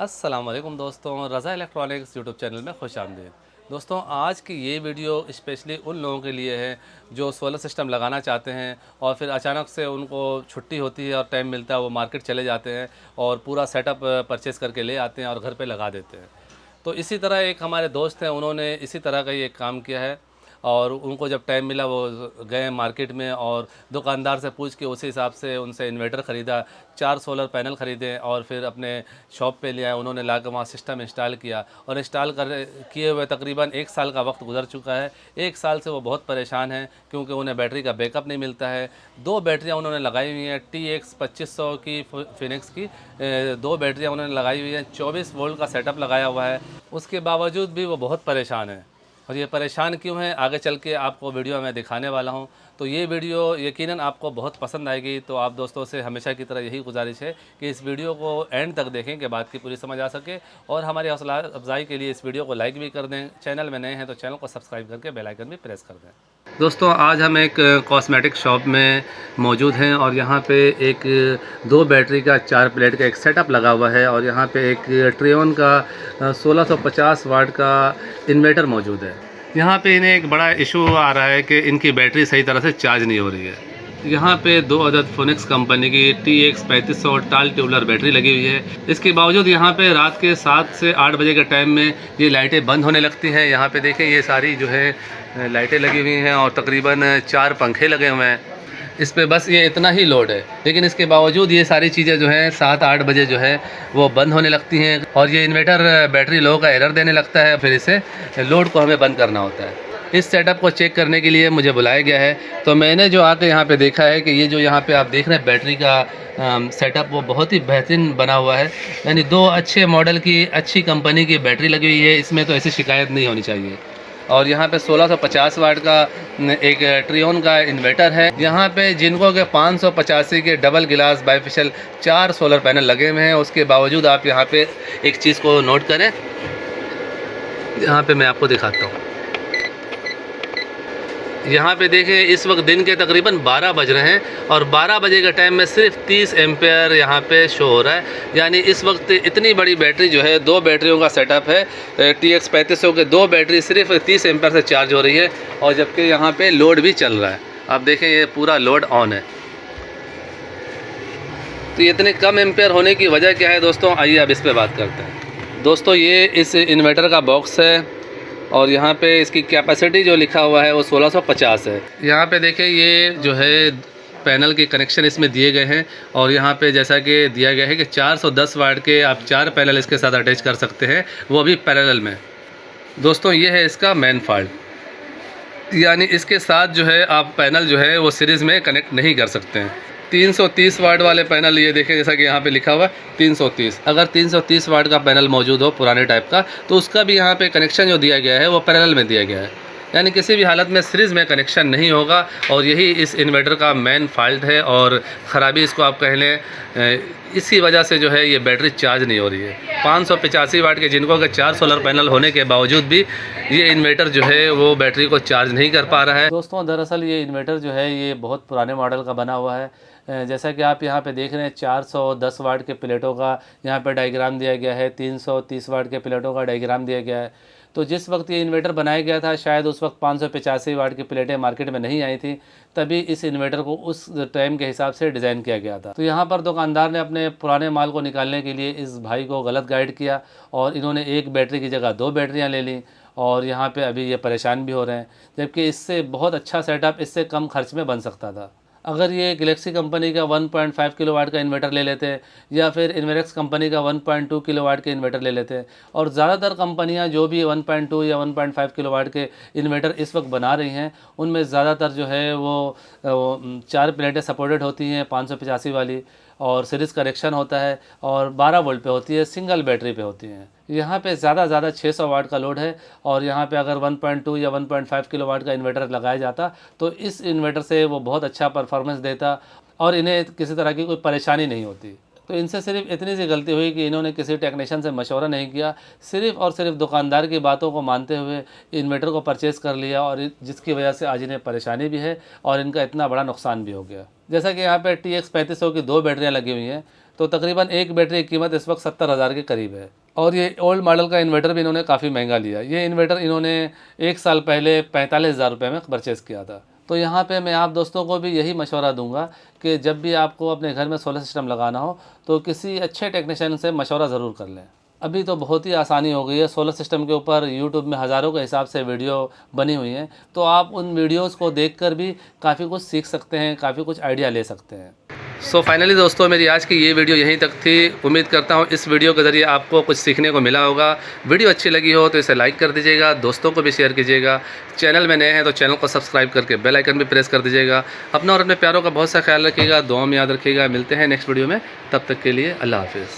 अस्सलाम वालेकुम दोस्तों, रज़ा इलेक्ट्रॉनिक्स यूट्यूब चैनल में खुश आमदीद। दोस्तों, आज की ये वीडियो स्पेशली उन लोगों के लिए है जो सोलर सिस्टम लगाना चाहते हैं और फिर अचानक से उनको छुट्टी होती है और टाइम मिलता है, वो मार्केट चले जाते हैं और पूरा सेटअप परचेज़ करके ले आते हैं और घर पे लगा देते हैं। तो इसी तरह एक हमारे दोस्त हैं, उन्होंने इसी तरह का ही एक काम किया है और उनको जब टाइम मिला वो गए मार्केट में और दुकानदार से पूछ के उसी हिसाब से उनसे इन्वर्टर ख़रीदा, 4 सोलर पैनल ख़रीदे और फिर अपने शॉप पे ले आए। उन्होंने लाकर वहाँ सिस्टम इंस्टॉल किया और इंस्टॉल कर किए हुए तकरीबन 1 साल का वक्त गुजर चुका है। 1 साल से वो बहुत परेशान हैं क्योंकि उन्हें बैटरी का बैकअप नहीं मिलता है। 2 बैटरियाँ उन्होंने लगाई हुई हैं, TX 2500 की फिनिक्स की 2 बैटरियाँ उन्होंने लगाई हुई हैं, 24 वोल्ट का सेटअप लगाया हुआ है। उसके बावजूद भी वो बहुत परेशान हैं और ये परेशान क्यों हैं आगे चल के आपको वीडियो में दिखाने वाला हूँ। तो ये वीडियो यकीनन आपको बहुत पसंद आएगी। तो आप दोस्तों से हमेशा की तरह यही गुजारिश है कि इस वीडियो को एंड तक देखें कि बात की पूरी समझ आ सके और हमारी हौसला अफजाई के लिए इस वीडियो को लाइक भी कर दें। चैनल में नए हैं तो चैनल को सब्सक्राइब करके बेल आइकन भी प्रेस कर दें। दोस्तों, आज हम एक कॉस्मेटिक शॉप में मौजूद हैं और यहाँ पे एक 2 बैटरी का 4 प्लेट का एक सेटअप लगा हुआ है और यहाँ पे एक ट्रेयन का 1650 वाट का इन्वर्टर मौजूद है। यहाँ पे इन्हें एक बड़ा इशू आ रहा है कि इनकी बैटरी सही तरह से चार्ज नहीं हो रही है। यहाँ पे 2 अदद फोनिक्स कंपनी की TX 3500 टाल ट्यूबलर बैटरी लगी हुई है। इसके बावजूद यहाँ पे रात के 7 से 8 बजे के टाइम में ये लाइटें बंद होने लगती हैं। यहाँ पे देखें, ये सारी जो है लाइटें लगी हुई हैं और तकरीबन 4 पंखे लगे हुए हैं। इस पे बस ये इतना ही लोड है, लेकिन इसके बावजूद ये सारी चीज़ें जो हैं 7-8 बजे जो है वो बंद होने लगती हैं और ये इन्वर्टर बैटरी लो का एरर देने लगता है। फिर इसे लोड को हमें बंद करना होता है। इस सेटअप को चेक करने के लिए मुझे बुलाया गया है। तो मैंने जो आके यहाँ पे देखा है कि ये जो यहाँ पे आप देख रहे हैं बैटरी का सेटअप वो बहुत ही बेहतरीन बना हुआ है। यानी 2 अच्छे मॉडल की अच्छी कंपनी की बैटरी लगी हुई है, इसमें तो ऐसी शिकायत नहीं होनी चाहिए। और यहाँ पे 1650 वाट का एक ट्रियोन का इन्वर्टर है। यहाँ पे जिनको के 585 के डबल गिलास बाइफेशियल 4 सोलर पैनल लगे हुए हैं। उसके बावजूद आप यहाँ पे एक चीज़ को नोट करें, यहाँ पे मैं आपको दिखाता हूँ। यहाँ पे देखें, इस वक्त दिन के तकरीबन 12 बज रहे हैं और 12 बजे के टाइम में सिर्फ 30 एम्पेयर यहाँ पे शो हो रहा है। यानी इस वक्त इतनी बड़ी बैटरी जो है, 2 बैटरियों का सेटअप है, TX 3500 के 2 बैटरी सिर्फ 30 एम्पेयर से चार्ज हो रही है और जबकि यहाँ पे लोड भी चल रहा है। आप देखें, ये पूरा लोड ऑन है। तो इतने कम एम्पेयर होने की वजह क्या है दोस्तों, आइए अब इस पर बात करते हैं। दोस्तों, ये इस इन्वर्टर का बॉक्स है और यहाँ पे इसकी कैपेसिटी जो लिखा हुआ है वो 1650 है। यहाँ पे देखें, ये जो है पैनल के कनेक्शन इसमें दिए गए हैं और यहाँ पे जैसा कि दिया गया है कि 410 वाट के आप 4 पैनल इसके साथ अटैच कर सकते हैं, वो भी पैरेलल में। दोस्तों, ये है इसका मेन फॉल्ट, यानी इसके साथ जो है आप पैनल जो है वो सीरीज़ में कनेक्ट नहीं कर सकते हैं। 330 वाट वाले पैनल, ये देखें जैसा कि यहाँ पे लिखा हुआ है 330, अगर 330 वाट का पैनल मौजूद हो पुराने टाइप का, तो उसका भी यहाँ पे कनेक्शन जो दिया गया है वो पैरेलल में दिया गया है। यानी किसी भी हालत में सीरीज़ में कनेक्शन नहीं होगा और यही इस इन्वर्टर का मेन फॉल्ट है और ख़राबी इसको आप कह लें। इसी वजह से जो है ये बैटरी चार्ज नहीं हो रही है। 585 वाट के जिनको के 4 सोलर पैनल होने के बावजूद भी ये इन्वर्टर जो है वो बैटरी को चार्ज नहीं कर पा रहा है। दोस्तों, दरअसल ये इन्वर्टर जो है ये बहुत पुराने मॉडल का बना हुआ है। जैसा कि आप यहाँ पे देख रहे हैं, 410 वाट के प्लेटों का यहाँ पे डायग्राम दिया गया है, 330 वाट के प्लेटों का डायग्राम दिया गया है। तो जिस वक्त ये इन्वर्टर बनाया गया था, शायद उस वक्त 585 वाट की प्लेटें मार्केट में नहीं आई थी, तभी इस इन्वर्टर को उस टाइम के हिसाब से डिज़ाइन किया गया था। तो यहाँ पर दुकानदार ने अपने पुराने माल को निकालने के लिए इस भाई को गलत गाइड किया और इन्होंने एक बैटरी की जगह 2 बैटरियाँ ले लीं और यहाँ पे अभी ये परेशान भी हो रहे हैं, जबकि इससे बहुत अच्छा सेटअप इससे कम खर्च में बन सकता था। अगर ये गैलेक्सी कंपनी का 1.5 किलोवाट का इन्वर्टर ले लेते या फिर इन्वेरेक्स कंपनी का 1.2 किलोवाट के इन्वर्टर ले लेते, और ज़्यादातर कंपनियां जो भी 1.2 या 1.5 किलोवाट के इन्वर्टर इस वक्त बना रही हैं, उनमें ज़्यादातर जो है वो 4 प्लेटें सपोर्टेड होती हैं 585 वाली, और सीरीज़ कनेक्शन होता है और 12 वोल्ट पे होती है, सिंगल बैटरी पे होती हैं। यहाँ पे ज़्यादा 600 वाट का लोड है और यहाँ पे अगर 1.2 या 1.5 किलोवाट का इन्वर्टर लगाया जाता तो इस इन्वर्टर से वो बहुत अच्छा परफॉर्मेंस देता और इन्हें किसी तरह की कोई परेशानी नहीं होती। तो इनसे सिर्फ इतनी सी गलती हुई कि इन्होंने किसी टेक्नीशियन से मशवरा नहीं किया, सिर्फ़ और सिर्फ दुकानदार की बातों को मानते हुए इन्वर्टर को परचेज़ कर लिया और जिसकी वजह से आज इन्हें परेशानी भी है और इनका इतना बड़ा नुकसान भी हो गया। जैसा कि यहाँ पे TX 3500 की 2 बैटरियाँ लगी हुई हैं, तो तकरीबन एक बैटरी की कीमत इस वक्त 70,000 के करीब है। और ये ओल्ड मॉडल का इन्वर्टर भी इन्होंने काफ़ी महंगा लिया। ये इन्वर्टर इन्होंने 1 साल पहले 45,000 रुपये में परचेज़ किया था। तो यहाँ पे मैं आप दोस्तों को भी यही मशवरा दूंगा कि जब भी आपको अपने घर में सोलर सिस्टम लगाना हो तो किसी अच्छे टेक्नीशियन से मशवरा ज़रूर कर लें। अभी तो बहुत ही आसानी हो गई है, सोलर सिस्टम के ऊपर यूट्यूब में हज़ारों के हिसाब से वीडियो बनी हुई हैं, तो आप उन वीडियोस को देखकर भी काफ़ी कुछ सीख सकते हैं, काफ़ी कुछ आइडिया ले सकते हैं। सो फाइनली दोस्तों, मेरी आज की ये वीडियो यहीं तक थी। उम्मीद करता हूँ इस वीडियो के ज़रिए आपको कुछ सीखने को मिला होगा। वीडियो अच्छी लगी हो तो इसे लाइक कर दीजिएगा, दोस्तों को भी शेयर कीजिएगा। चैनल में नए हैं तो चैनल को सब्सक्राइब करके बेल आइकन भी प्रेस कर दीजिएगा। अपना और अपने प्यारों का बहुत सा ख्याल रखिएगा, दुआ में याद रखिएगा। मिलते हैं नेक्स्ट वीडियो में, तब तक के लिए अल्लाह हाफिज़।